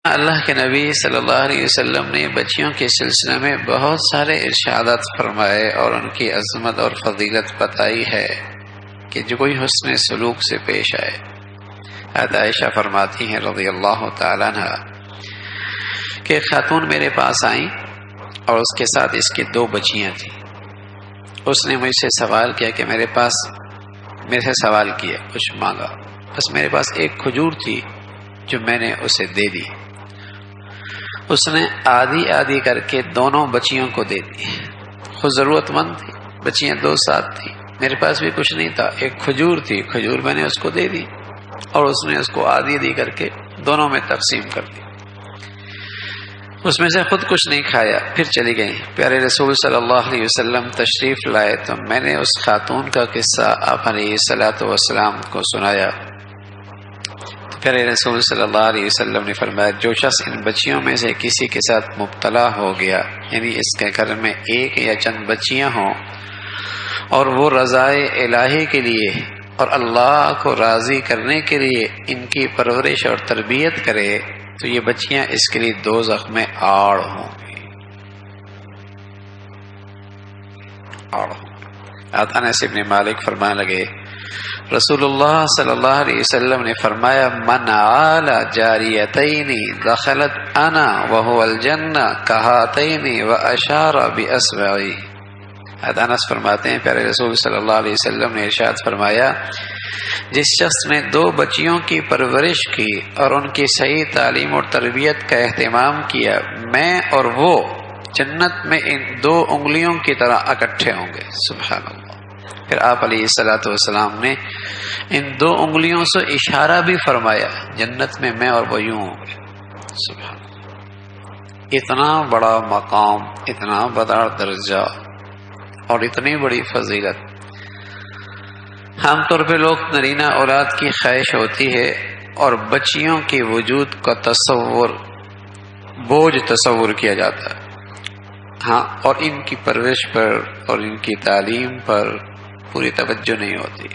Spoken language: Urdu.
اللہ کے نبی صلی اللہ علیہ وسلم نے بچیوں کے سلسلے میں بہت سارے ارشادات فرمائے اور ان کی عظمت اور فضیلت بتائی ہے کہ جو کوئی حسن سلوک سے پیش آئے۔ حضرت عائشہ فرماتی ہیں رضی اللہ تعالیٰ عنہ کہ ایک خاتون میرے پاس آئیں اور اس کے ساتھ اس کی 2 بچیاں تھیں۔ اس نے مجھ سے سوال کیا کہ میرے سے سوال کیا، کچھ مانگا، بس میرے پاس ایک کھجور تھی جو میں نے اسے دے دی۔ اس نے آدھی آدھی کر کے دونوں بچیوں کو دے دی۔ خود ضرورت مند تھی، بچیاں 2 ساتھ تھیں، میرے پاس بھی کچھ نہیں تھا، ایک کھجور تھی، کھجور میں نے اس کو دے دی اور اس نے اس کو آدھی آدھی کر کے دونوں میں تقسیم کر دی۔ اس میں سے خود کچھ نہیں کھایا، پھر چلی گئی۔ پیارے رسول صلی اللہ علیہ وسلم تشریف لائے تو میں نے اس خاتون کا قصہ آپ علیہ الصلوۃ والسلام کو سنایا۔ پیارے رسول صلی اللہ علیہ وسلم نے فرمایا جو شخص ان بچیوں میں سے کسی کے ساتھ مبتلا ہو گیا، یعنی اس کے گھر میں ایک یا چند بچیاں ہوں اور وہ رضائے الہی کے لیے اور اللہ کو راضی کرنے کے لیے ان کی پرورش اور تربیت کرے تو یہ بچیاں اس کے لیے دوزخ میں آڑ ہوں گی۔ انس بن مالک فرمانے لگے رسول اللہ صلی اللہ علیہ وسلم نے فرمایا من عال جاریتین دخلت انا وهو الجنہ کہاتین واشار باصبعی۔ انس فرماتے ہیں پیارے رسول صلی اللہ علیہ وسلم نے ارشاد فرمایا جس شخص نے 2 بچیوں کی پرورش کی اور ان کی صحیح تعلیم اور تربیت کا اہتمام کیا، میں اور وہ جنت میں ان 2 انگلیوں کی طرح اکٹھے ہوں گے۔ سبحان اللہ۔ پھر آپ علیہ الصلوۃ والسلام نے ان 2 انگلیوں سے اشارہ بھی فرمایا، جنت میں میں اور وہ یوں ہوں گے۔ سبحان اللہ۔ اتنا بڑا مقام، اتنا بڑا درجہ اور اتنی بڑی فضیلت۔ عام طور پہ لوگ نرینہ اولاد کی خواہش ہوتی ہے اور بچیوں کے وجود کا بوجھ تصور کیا جاتا ہے، اور ان کی پرورش پر اور ان کی تعلیم پر پوری توجہ نہیں ہوتی۔